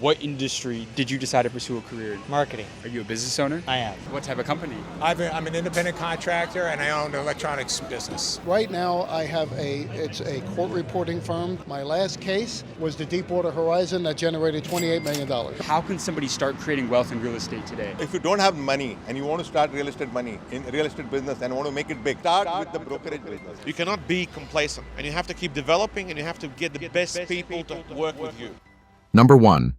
What industry did you decide to pursue a career in? Marketing. Are you a business owner? I am. What type of company? I'm an independent contractor and I own an electronics business. Right now I have it's a court reporting firm. My last case was the Deepwater Horizon that generated $28 million. How can somebody start creating wealth in real estate today? If you don't have money and you want to start real estate business and want to make it big, start with the brokerage business. You cannot be complacent, and you have to keep developing, and you have to get the best people to work with you. Number 1.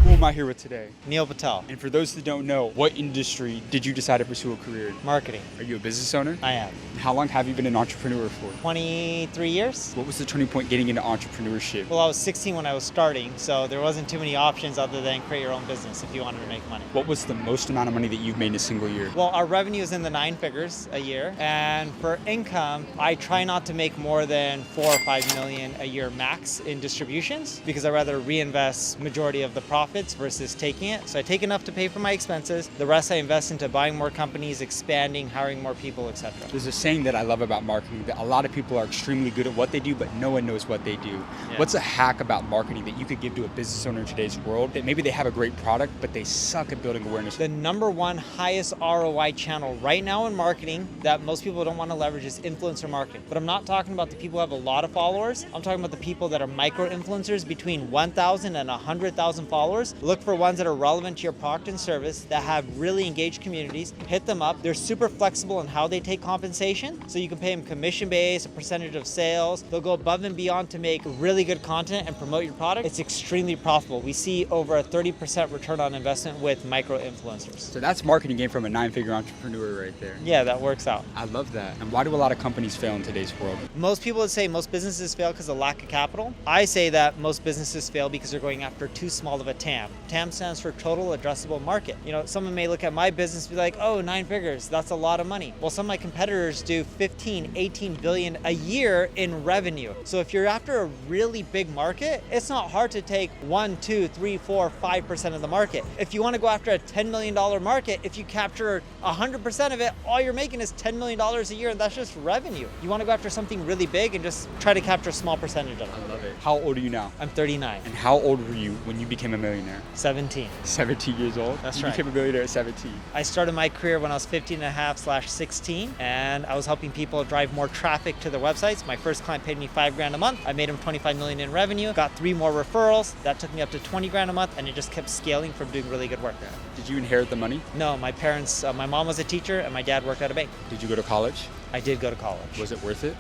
Who am I here with today? Neil Patel. And for those that don't know, what industry did you decide to pursue a career in? Marketing. Are you a business owner? I am. How long have you been an entrepreneur for? 23 years. What was the turning point getting into entrepreneurship? Well, I was 16 when I was starting, so there wasn't too many options other than create your own business if you wanted to make money. What was the most amount of money that you've made in a single year? Well, our revenue is in the 9 figures a year, and for income, I try not to make more than 4 or 5 million a year max in distributions because I rather reinvest majority of the profits versus taking it. So I take enough to pay for my expenses. The rest I invest into buying more companies, expanding, hiring more people, etc. There's a saying that I love about marketing that a lot of people are extremely good at what they do, but no one knows what they do. Yeah. What's a hack about marketing that you could give to a business owner in today's world that maybe they have a great product, but they suck at building awareness? The number one highest ROI channel right now in marketing that most people don't want to leverage is influencer marketing. But I'm not talking about the people who have a lot of followers. I'm talking about the people that are micro influencers between 1,000 and 100,000 followers. Look for ones that are relevant to your product and service that have really engaged communities. Hit them up. They're super flexible in how they take compensation. So you can pay them commission-based, a percentage of sales. They'll go above and beyond to make really good content and promote your product. It's extremely profitable. We see over a 30% return on investment with micro influencers. So that's marketing game from a 9-figure entrepreneur right there. Yeah, that works out. I love that. And why do a lot of companies fail in today's world? Most people would say most businesses fail because of lack of capital. I say that most businesses fail because they're going after too small of a TAM. TAM stands for total addressable market. You know, someone may look at my business and be like, oh, 9 figures, that's a lot of money. Well, some of my competitors do 15, 18 billion a year in revenue. So if you're after a really big market, it's not hard to take 1, 2, 3, 4, 5% of the market. If you want to go after a $10 million market, if you capture 100% of it, all you're making is $10 million a year, and that's just revenue. You want to go after something really big and just try to capture a small percentage of it. I love it. How old are you now? I'm 39. And how old were you when you became a millionaire? 17. 17 years old? That's you right. became a millionaire at 17. I started my career when I was 15.5/16, and I was helping people drive more traffic to their websites. My first client paid me $5,000 a month. I made him 25 million in revenue, got 3 more referrals. That took me up to $20,000 a month, and it just kept scaling from doing really good work. Did you inherit the money? No, my parents, my mom was a teacher, and my dad worked at a bank. Did you go to college? I did go to college. Was it worth it?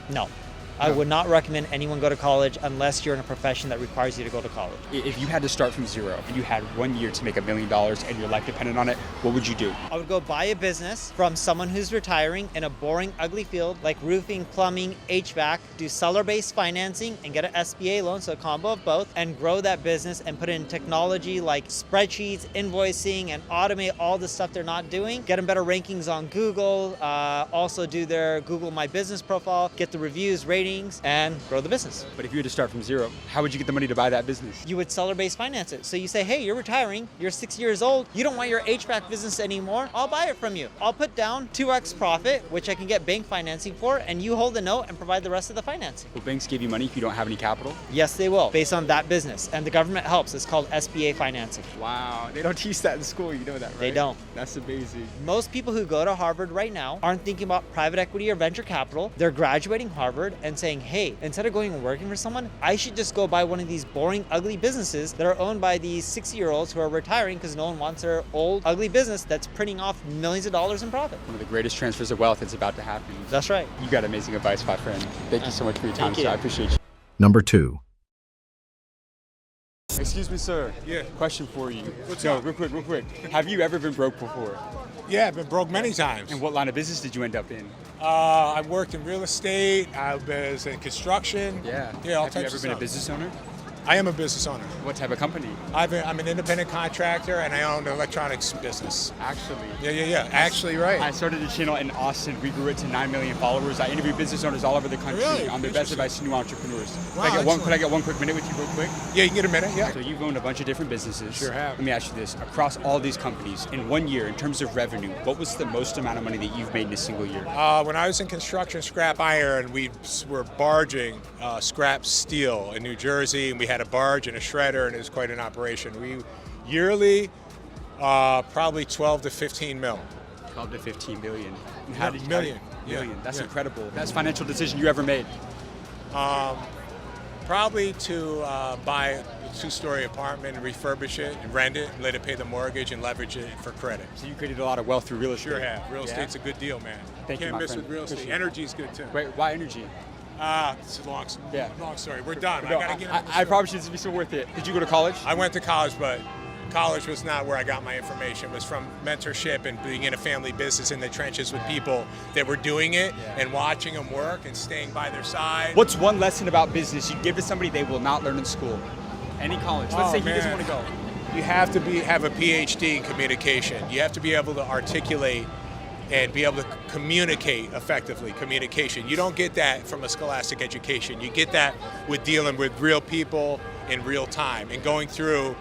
No. I would not recommend anyone go to college unless you're in a profession that requires you to go to college. If you had to start from zero and you had 1 year to make $1 million and your life depended on it, what would you do? I would go buy a business from someone who's retiring in a boring, ugly field like roofing, plumbing, HVAC, do seller-based financing and get an SBA loan, so a combo of both, and grow that business and put in technology like spreadsheets, invoicing, and automate all the stuff they're not doing. Get them better rankings on Google, also do their Google My Business profile, get the reviews, ratings, and grow the business. But if you had to start from zero, how would you get the money to buy that business? You would seller-based finance it. So you say, hey, you're retiring, you're 6 years old, you don't want your HVAC business anymore, I'll buy it from you. I'll put down 2x profit, which I can get bank financing for, and you hold the note and provide the rest of the financing. Will banks give you money if you don't have any capital? Yes, they will, based on that business. And the government helps. It's called SBA financing. Wow, they don't teach that in school, you know that, right? They don't. That's amazing. Most people who go to Harvard right now aren't thinking about private equity or venture capital. They're graduating Harvard and saying, hey, instead of going and working for someone, I should just go buy one of these boring, ugly businesses that are owned by these 60-year-olds who are retiring because no one wants their old, ugly business that's printing off millions of dollars in profit. One of the greatest transfers of wealth that's about to happen. That's right. You got amazing advice, my friend. Thank you so much for your time, sir. I appreciate you. Number 2. Excuse me, sir. Yeah. Question for you. What's no, up? real quick. Have you ever been broke before? Yeah, I've been broke many times. And what line of business did you end up in? I worked in real estate. I was in construction. Yeah. Yeah, all Have you types ever of been a stuff. business owner? I am a business owner. What type of company? I'm an independent contractor and I own an electronics business. Actually. Yeah. Actually, right. I started a channel in Austin. We grew it to 9 million followers. I interview business owners all over the country Really? on their best advice to new entrepreneurs. Wow, Could I get one quick minute with you real quick? Yeah, you can get a minute. Yeah. So you've owned a bunch of different businesses. Sure have. Let me ask you this. Across all these companies, in 1 year, in terms of revenue, what was the most amount of money that you've made in a single year? When I was in construction, scrap iron, we were barging scrap steel in New Jersey, and we had had a barge and a shredder, and it was quite an operation. We yearly, probably 12 to 15 mil. 12 to 15 billion. And Yeah, million. Million. Yeah, That's yeah. incredible. Best financial decision you ever made. Probably to buy a 2-story apartment and refurbish it and rent it and let it pay the mortgage and leverage it for credit. So you created a lot of wealth through real estate. Sure have. Real Yeah? estate's a good deal, man. Thank you, Can't my miss friend. with real estate. Appreciate it. Energy's good too. Wait, why energy? It's a Yeah. long story. We're done. No, I gotta get. I promise you this will be so worth it. Did you go to college? I went to college, but college was not where I got my information. It was from mentorship and being in a family business in the trenches with people that were doing it and watching them work and staying by their side. What's one lesson about business you'd give to somebody they will not learn in school? Any college. Let's say he doesn't want to go. You have to have a PhD in communication. You have to be able to articulate and be able to communicate effectively. Communication. You don't get that from a scholastic education. You get that with dealing with real people in real time and going through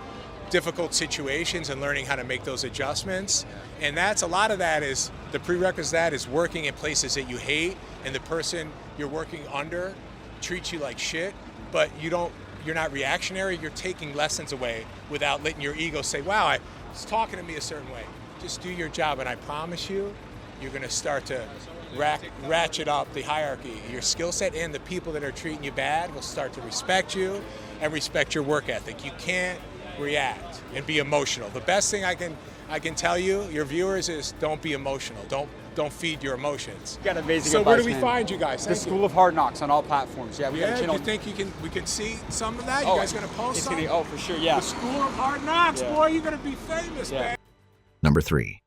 difficult situations and learning how to make those adjustments. And that's a lot of that is the prerequisite of that is working in places that you hate and the person you're working under treats you like shit, but you're not reactionary, you're taking lessons away without letting your ego say, wow, it's talking to me a certain way. Just do your job and I promise you, you're gonna start to ratchet up the hierarchy. Your skill set and the people that are treating you bad will start to respect you and respect your work ethic. You can't react and be emotional. The best thing I can tell you, your viewers, is don't be emotional. Don't feed your emotions. You got amazing So advice, where do we man. find you guys? The School of Hard Knocks on all platforms. Yeah, we got a Yeah, channel. you think we can see some of that? You guys gonna post it's some? Oh, for sure, yeah. The School of Hard Knocks, Yeah. boy, you're gonna be famous, Yeah. man. Number 3.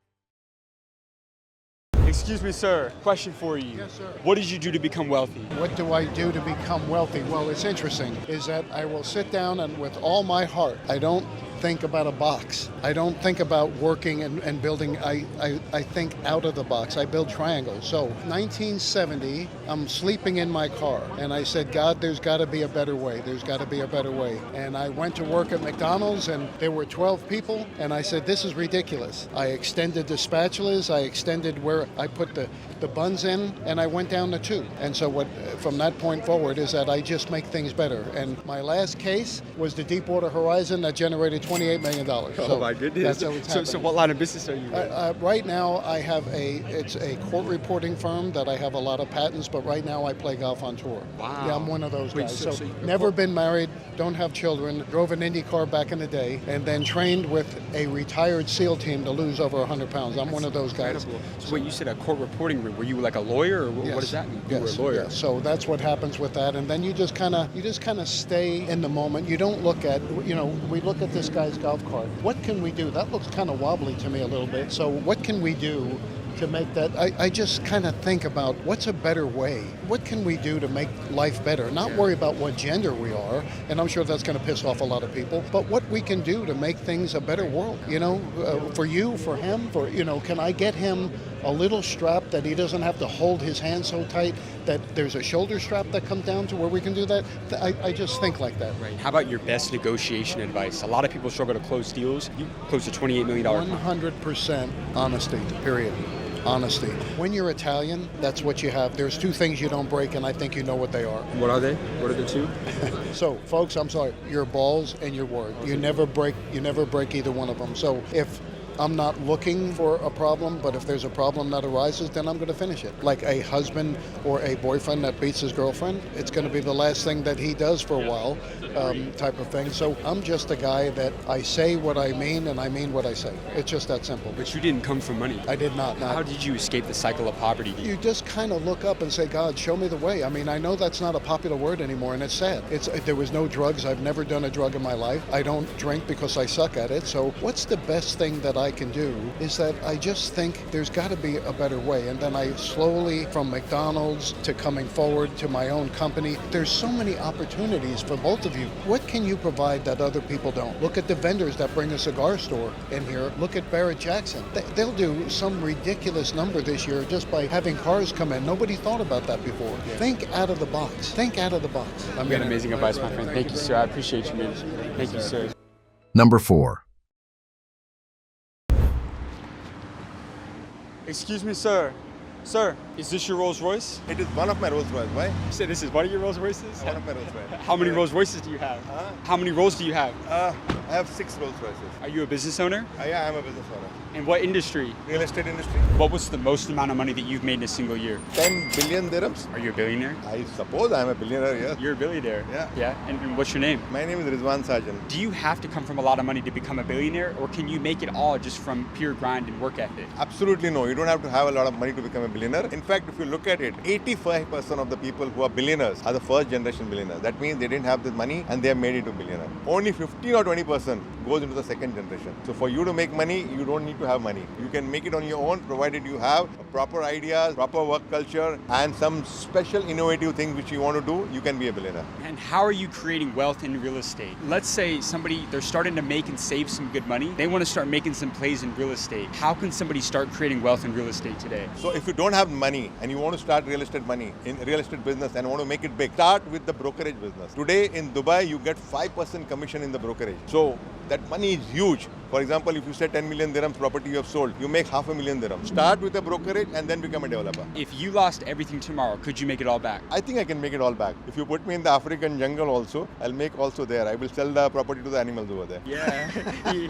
Excuse me, sir. Question for you. Yes, sir. What did you do to become wealthy? What do I do to become wealthy? Well, it's interesting, is that I will sit down and with all my heart, I don't think about a box. I don't think about working and building. I think out of the box. I build triangles. So 1970, I'm sleeping in my car and I said, God, there's got to be a better way. There's got to be a better way. And I went to work at McDonald's and there were 12 people and I said, this is ridiculous. I extended the spatulas. I extended where I put the buns in and I went down to 2. And so from that point forward is that I just make things better. And my last case was the Deepwater Horizon that generated $28 million. Oh my goodness. That's how it's So happening. what line of business are you in? Right now, I have it's a court reporting firm that I have a lot of patents, but right now I play golf on tour. Wow. Yeah, I'm one of those Wait, guys. so So, you're never been married, don't have children, drove an Indy car back in the day, and then trained with a retired SEAL team to lose over 100 pounds. I'm one of those guys. Incredible. So wait, you said a court reporting room. Were you like a lawyer, or what Yes. does that mean? Yes. You were a lawyer. Yes. So that's what happens with that, and then you just kind of stay in the moment. You don't look at, we look at this guy's golf cart. What can we do? That looks kind of wobbly to me a little bit. So what can we do to make that? I just kind of think about what's a better way. What can we do to make life better? Not worry about what gender we are, and I'm sure that's going to piss off a lot of people. But what we can do to make things a better world. For you, for him, can I get him a little strap that he doesn't have to hold his hand so tight, that there's a shoulder strap that comes down to where we can do that? I just think like that. Right. How about your best negotiation advice? A lot of people struggle to close deals. You closed a $28 million contract. 100% honesty, period. Honesty. When you're Italian, that's what you have. There's 2 things you don't break, and I think you know what they are. What are they? What are the 2? So, folks, I'm sorry, your balls and your word. You never break either one of them. So if I'm not looking for a problem, but if there's a problem that arises, then I'm going to finish it. Like a husband or a boyfriend that beats his girlfriend, it's going to be the last thing that he does for a while, type of thing. So I'm just a guy that I say what I mean and I mean what I say. It's just that simple. But you didn't come from money. I did not. How did you escape the cycle of poverty? You just kind of look up and say, God, show me the way. I mean, I know that's not a popular word anymore, and it's sad. There was no drugs. I've never done a drug in my life. I don't drink because I suck at it. So what's the best thing that I can do is that I just think there's got to be a better way. And then I slowly, from McDonald's to coming forward to my own company, there's so many opportunities for both of you. What can you provide that other people don't? Look at the vendors that bring a cigar store in here. Look at Barrett Jackson. They'll do some ridiculous number this year just by having cars come in. Nobody thought about that before. Think out of the box. Think out of the box. You got amazing advice, my friend. Thank you, sir. I appreciate you, man. Thank you, sir. Number 4. Excuse me, sir. Sir, is this your Rolls Royce? It is one of my Rolls Royce. Why? You said this is one of your Rolls Royces? One of my Rolls Royce. How many Rolls Royces do you have? How many Rolls do you have? I have 6 Rolls Royces. Are you a business owner? Yeah, I'm a business owner. In what industry? Real estate industry. What was the most amount of money that you've made in a single year? 10 billion dirhams. Are you a billionaire? I suppose I'm a billionaire, yes. You're a billionaire. Yeah. Yeah. And what's your name? My name is Rizwan Sajan. Do you have to come from a lot of money to become a billionaire, or can you make it all just from pure grind and work ethic? Absolutely no. You don't have to have a lot of money to become a billionaire. In fact, if you look at it, 85% of the people who are billionaires are the first generation billionaires. That means they didn't have the money and they have made it to billionaire. Only 15 or 20% goes into the second generation. So for you to make money, you don't need to have money. You can make it on your own, provided you have proper ideas, proper work culture, and some special innovative things which you want to do, you can be a billionaire. And how are you creating wealth in real estate? Let's say they're starting to make and save some good money. They want to start making some plays in real estate. How can somebody start creating wealth in real estate today? So if you don't have money and you want to start real estate business and want to make it big, start with the brokerage business. Today in Dubai, you get 5% commission in the brokerage. So that money is huge. For example, if you say 10 million dirhams property you have sold, you make $500,000 dirhams. Start with a brokerage and then become a developer. If you lost everything tomorrow, could you make it all back? I think I can make it all back. If you put me in the African jungle also, I'll make also there. I will sell the property to the animals over there. Yeah,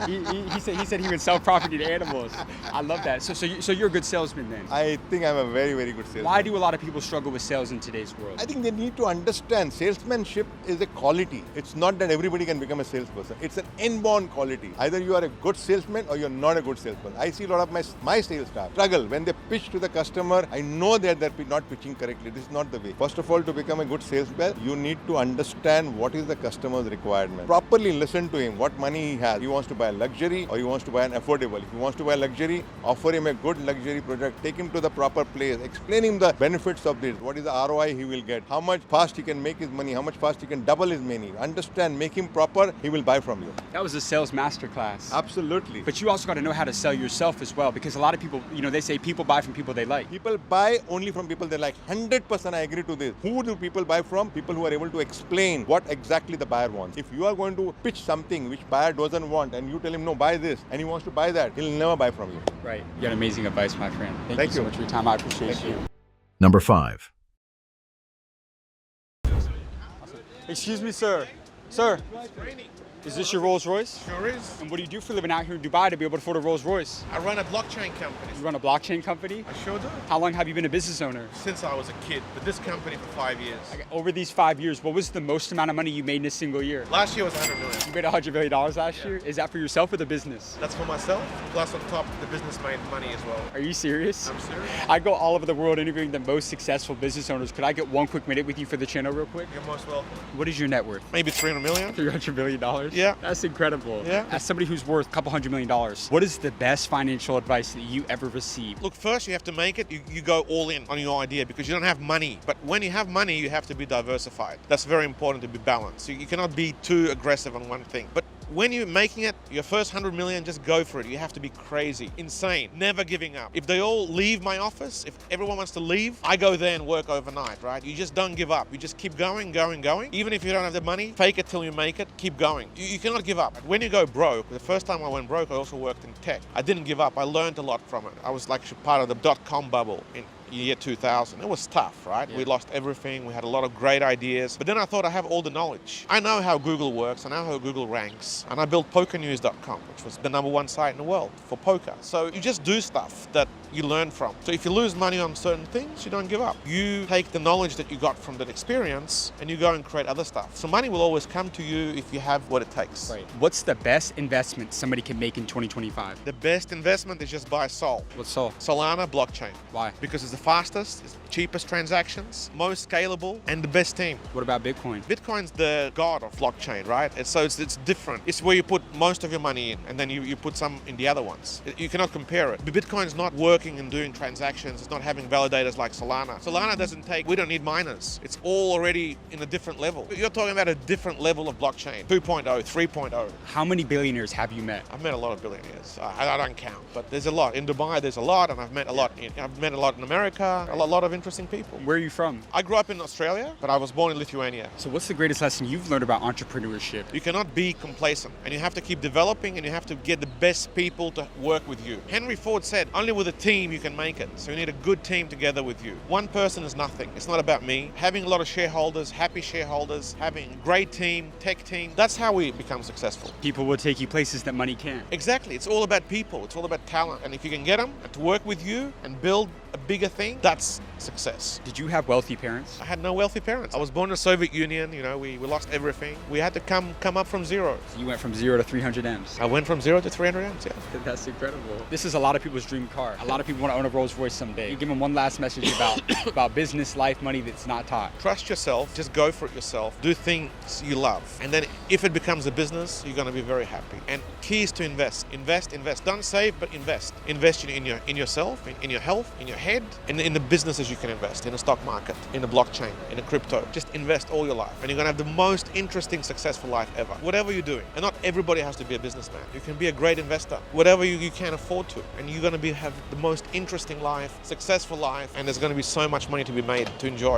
he said he would sell property to animals. I love that. So you're a good salesman then? I think I'm a very, very good salesman. Why do a lot of people struggle with sales in today's world? I think they need to understand salesmanship is a quality. It's not that everybody can become a salesperson. It's an inborn quality. Either you are a good salesman or you're not a good salesman. I see a lot of my sales staff struggle when they pitch to the customer. I know that they're not pitching correctly. This is not the way. First of all, to become a good salesman, you need to understand what is the customer's requirement. Properly listen to him, what money he has. He wants to buy a luxury or he wants to buy an affordable. If he wants to buy a luxury, offer him a good luxury project. Take him to the proper place. Explain him the benefits of this. What is the ROI he will get? How much fast he can make his money? How much fast he can double his money? Understand, make him proper. He will buy from you. That was a sales masterclass. Absolutely. But you also got to know how to sell yourself as well, because a lot of people, they say people buy from people they like. People buy only from people they like. 100% I agree to this. Who do people buy from? People who are able to explain what exactly the buyer wants. If you are going to pitch something which buyer doesn't want and you tell him, no, buy this, and he wants to buy that, he'll never buy from you. Right. You got amazing advice, my friend. Thank you so much for your time. I appreciate you. Number 5. Excuse me, sir. Sir. Is this your Rolls Royce? Sure is. And what do you do for a living out here in Dubai to be able to afford a Rolls Royce? I run a blockchain company. You run a blockchain company? I sure do. How long have you been a business owner? Since I was a kid, but this company for 5 years. Okay, over these 5 years, what was the most amount of money you made in a single year? Last year was 100 million. You made $100 million last year? Is that for yourself or the business? That's for myself. Plus on top, the business made money as well. Are you serious? I'm serious. I go all over the world interviewing the most successful business owners. Could I get one quick minute with you for the channel real quick? You're most welcome. What is your net worth? Maybe 300 million. $300 million? Yeah. That's incredible. Yeah. As somebody who's worth a couple $100 million, what is the best financial advice that you ever received? Look, first you have to make it. You go all in on your idea because you don't have money. But when you have money, you have to be diversified. That's very important to be balanced. You cannot be too aggressive on one thing. But when you're making it, your first 100 million, just go for it. You have to be crazy, insane, never giving up. If they all leave my office, if everyone wants to leave, I go there and work overnight, right? You just don't give up. You just keep going, going, going. Even if you don't have the money, fake it till you make it, keep going. You cannot give up. When you go broke, the first time I went broke, I also worked in tech. I didn't give up. I learned a lot from it. I was like part of the dot-com bubble in year 2000. It was tough, right? Yeah. We lost everything. We had a lot of great ideas. But then I thought I have all the knowledge. I know how Google works. I know how Google ranks. And I built pokernews.com, which was the #1 site in the world for poker. So you just do stuff that you learn from. So if you lose money on certain things, you don't give up. You take the knowledge that you got from that experience and you go and create other stuff. So money will always come to you if you have what it takes. Right. What's the best investment somebody can make in 2025? The best investment is just buy Sol. What's Sol? Solana blockchain. Why? Because it's the fastest, it's the cheapest transactions, most scalable, and the best team. What about Bitcoin? Bitcoin's the god of blockchain, right? It's different. It's where you put most of your money in, and then you put some in the other ones. You cannot compare it. But Bitcoin's not working and doing transactions. It's not having validators like Solana. Solana we don't need miners. It's all already in a different level. You're talking about a different level of blockchain, 2.0, 3.0. How many billionaires have you met? I've met a lot of billionaires. I don't count, but there's a lot. In Dubai, there's a lot, and I've met a lot in America. America, a lot of interesting people. Where are you from? I grew up in Australia, but I was born in Lithuania. So what's the greatest lesson you've learned about entrepreneurship? You cannot be complacent, and you have to keep developing, and you have to get the best people to work with you. Henry Ford said, only with a team you can make it. So you need a good team together with you. One person is nothing. It's not about me. Having a lot of shareholders, happy shareholders, having a great team, tech team, that's how we become successful. People will take you places that money can't. Exactly. It's all about people. It's all about talent. And if you can get them to work with you and build a bigger thing, that's success. Did you have wealthy parents? I had no wealthy parents. I was born in the Soviet Union. We lost everything. We had to come up from zero. So you went from 0 to 300 M's. I went from 0 to 300 M's, yeah. That's incredible. This is a lot of people's dream car. A lot of people want to own a Rolls Royce someday. You give them one last message about business, life, money that's not taught. Trust yourself. Just go for it yourself. Do things you love. And then if it becomes a business, you're going to be very happy. And key is to invest. Invest. Don't save, but invest. Invest in yourself, in your health, in your head, and in the businesses you can invest, in the stock market, in the blockchain, in the crypto. Just invest all your life. And you're going to have the most interesting, successful life ever. Whatever you're doing. And not everybody has to be a businessman. You can be a great investor. Whatever you can afford to. And you're going to have the most interesting life, successful life, and there's going to be so much money to be made to enjoy.